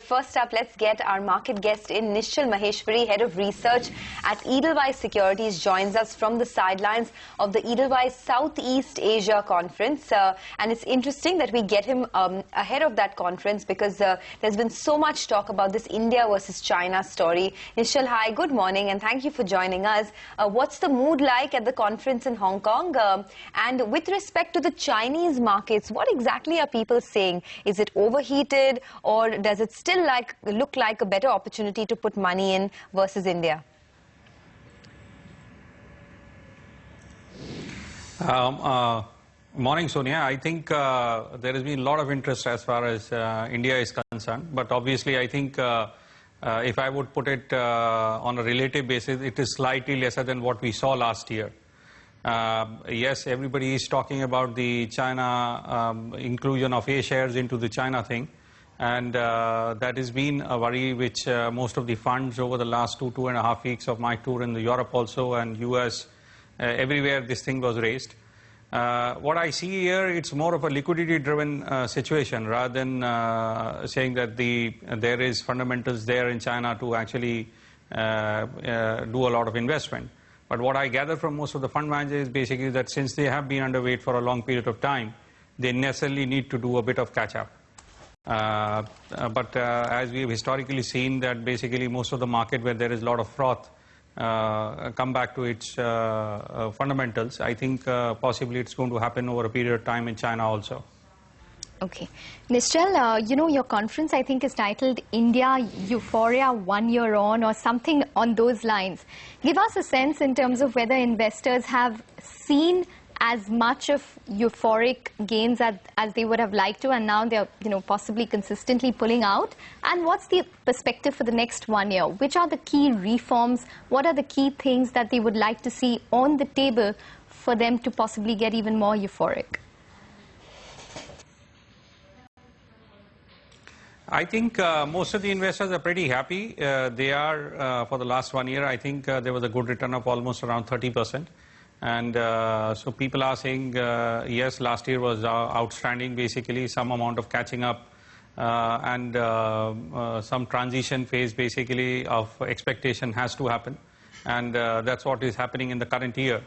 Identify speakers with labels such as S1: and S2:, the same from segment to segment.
S1: First up, let's get our market guest in. Nischal Maheshwari, Head of Research at Edelweiss Securities, joins us from the sidelines of the Edelweiss Southeast Asia Conference. And it's interesting that we get him ahead of that conference because there's been so much talk about this India versus China story. Nischal, hi, good morning, and thank you for joining us. What's the mood like at the conference in Hong Kong? And with respect to the Chinese markets, what exactly are people saying? Is it overheated, or does it still look like a better opportunity to put money in versus India?
S2: Morning, Sonia. I think there has been a lot of interest as far as India is concerned, but obviously I think if I would put it on a relative basis, it is slightly lesser than what we saw last year. Yes, everybody is talking about the China inclusion of A shares into the China thing, and that has been a worry which most of the funds over the last 2.5 weeks of my tour in the Europe also and US, everywhere this thing was raised. What I see here, it's more of a liquidity driven situation rather than saying that there is fundamentals there in China to actually do a lot of investment. But what I gather from most of the fund managers is basically that since they have been underweight for a long period of time, they necessarily need to do a bit of catch up. But as we have historically seen, that basically most of the market where there is a lot of froth come back to its fundamentals. I think possibly it's going to happen over a period of time in China also.
S3: Okay. Nischal, you know, your conference I think is titled India Euphoria 1 Year On, or something on those lines. Give us a sense in terms of whether investors have seen as much of euphoric gains as they would have liked to, and now they're, you know, possibly consistently pulling out. And what's the perspective for the next 1 year? Which are the key reforms? What are the key things that they would like to see on the table for them to possibly get even more euphoric?
S2: I think most of the investors are pretty happy. They are, for the last 1 year, I think there was a good return of almost around 30%. And so people are saying, yes, last year was outstanding, basically, some amount of catching up and some transition phase, basically, of expectation has to happen. And that's what is happening in the current year.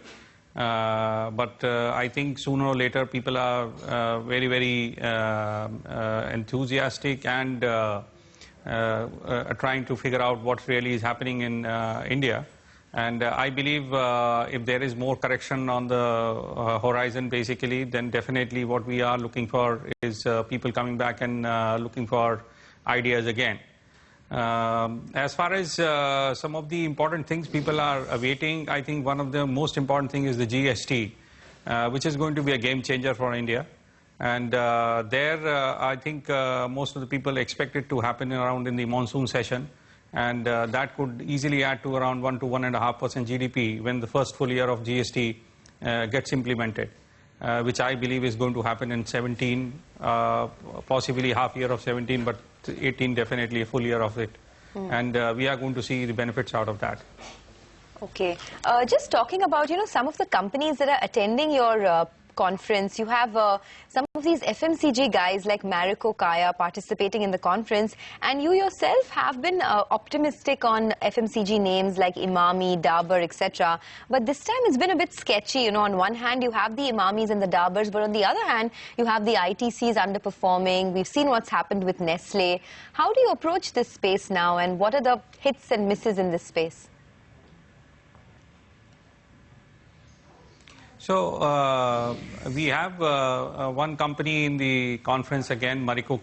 S2: But I think sooner or later people are very, very enthusiastic and trying to figure out what really is happening in India. And I believe if there is more correction on the horizon, basically, then definitely what we are looking for is people coming back and looking for ideas again. As far as some of the important things people are awaiting, I think one of the most important things is the GST, which is going to be a game changer for India. And I think most of the people expect it to happen around in the monsoon session. And that could easily add to around 1 to 1.5% GDP when the first full year of GST gets implemented, which I believe is going to happen in 17, possibly half year of 17, but 18 definitely a full year of it. And we are going to see the benefits out of that.
S1: Okay. Just talking about, you know, some of the companies that are attending your conference, you have some of these FMCG guys like Repco participating in the conference, and you yourself have been optimistic on FMCG names like Imami, Dabur, etc. But this time it's been a bit sketchy. You know, on one hand you have the Imamis and the Daburs, but on the other hand you have the ITCs underperforming. We've seen what's happened with Nestle. How do you approach this space now, and what are the hits and misses in this space?
S2: So we have one company in the conference again, Repco,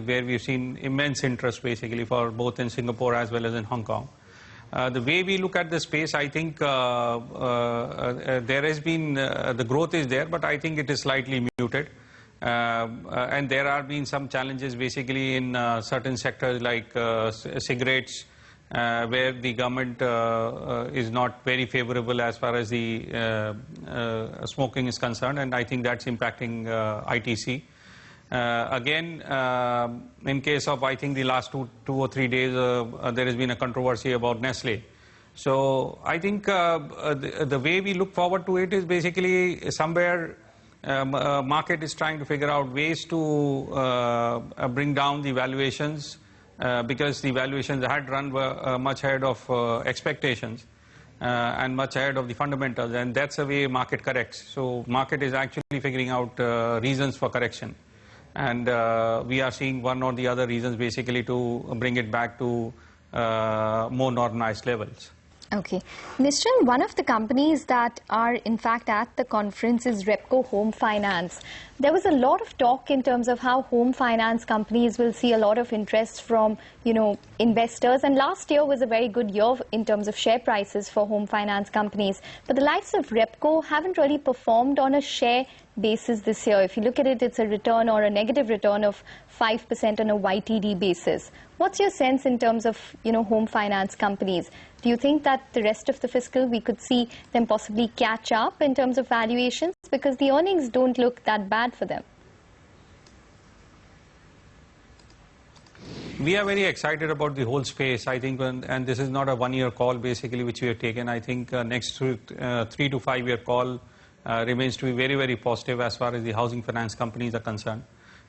S2: where we've seen immense interest basically for both in Singapore as well as in Hong Kong. The way we look at the space, I think there has been, the growth is there, but I think it is slightly muted. And there have been some challenges basically in certain sectors like cigarettes, where the government is not very favorable as far as the smoking is concerned, and I think that's impacting ITC. Again, in case of, I think, the last two or 3 days, there has been a controversy about Nestle. So I think the way we look forward to it is basically somewhere market is trying to figure out ways to bring down the valuations because the valuations had run much ahead of expectations and much ahead of the fundamentals, and that's the way market corrects. So market is actually figuring out reasons for correction, and we are seeing one or the other reasons basically to bring it back to more normalized levels.
S3: Okay. Nischal, one of the companies that are in fact at the conference is Repco Home Finance. There was a lot of talk in terms of how home finance companies will see a lot of interest from, investors. And last year was a very good year in terms of share prices for home finance companies. But the likes of Repco haven't really performed on a share basis this year. If you look at it, it's a return or a negative return of 5% on a YTD basis. What's your sense in terms of, home finance companies? Do you think that the rest of the fiscal we could see them possibly catch up in terms of valuations? Because the earnings don't look that bad for them.
S2: We are very excited about the whole space, I think, and this is not a one-year call basically which we have taken. I think next 3 to 5 year call remains to be very, very positive as far as the housing finance companies are concerned.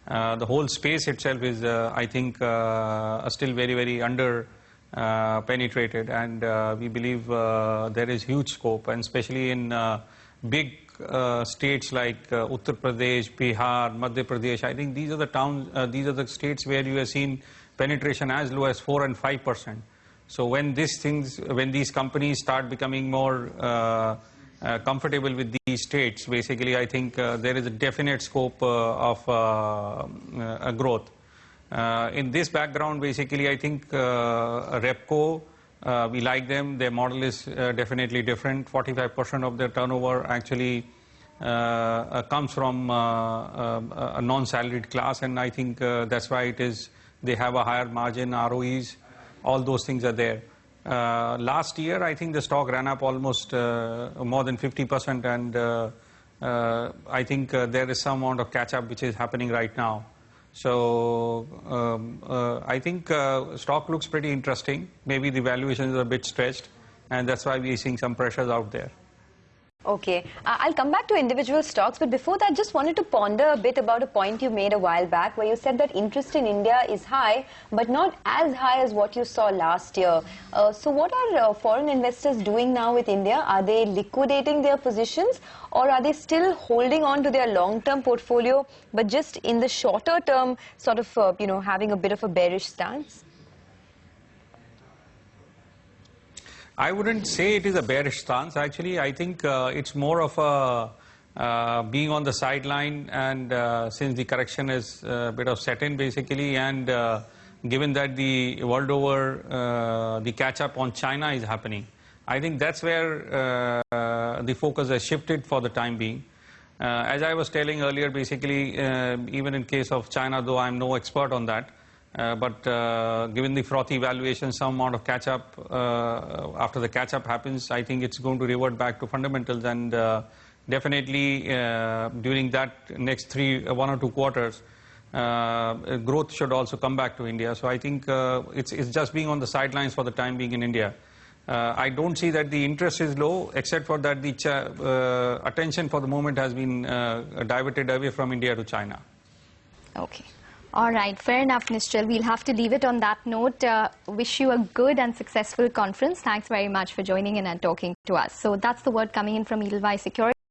S2: The whole space itself is, I think, still very, very under penetrated, and we believe there is huge scope, and especially in big states like Uttar Pradesh, Bihar, Madhya Pradesh. I think these are the towns, these are the states where you have seen penetration as low as 4 and 5%. So when these companies start becoming more comfortable with these states, basically I think there is a definite scope of growth. In this background, basically I think Repco, we like them. Their model is definitely different. 45% of their turnover actually comes from a non-salaried class, and I think that's why they have a higher margin, ROEs, all those things are there. Last year, I think the stock ran up almost more than 50%, and I think there is some amount of catch-up which is happening right now. So I think stock looks pretty interesting. Maybe the valuations are a bit stretched, and that's why we are seeing some pressures out there.
S1: Okay, I'll come back to individual stocks, but before that, just wanted to ponder a bit about a point you made a while back, where you said that interest in India is high, but not as high as what you saw last year. So what are foreign investors doing now with India? Are they liquidating their positions, or are they still holding on to their long-term portfolio, but just in the shorter term, sort of, having a bit of a bearish stance?
S2: I wouldn't say it is a bearish stance. Actually, I think it's more of a being on the sideline, and since the correction is a bit of set in basically, and given that the world over the catch-up on China is happening, I think that's where the focus has shifted for the time being. As I was telling earlier, basically, even in case of China, though I'm no expert on that, but given the frothy valuation, some amount of catch-up, after the catch-up happens, I think it's going to revert back to fundamentals, and definitely during that next 1 or 2 quarters, growth should also come back to India. So I think it's just being on the sidelines for the time being in India. I don't see that the interest is low, except for that the attention for the moment has been diverted away from India to China.
S3: Okay. All right, fair enough, Nischal. We'll have to leave it on that note. Wish you a good and successful conference. Thanks very much for joining in and talking to us. So that's the word coming in from Edelweiss Securities.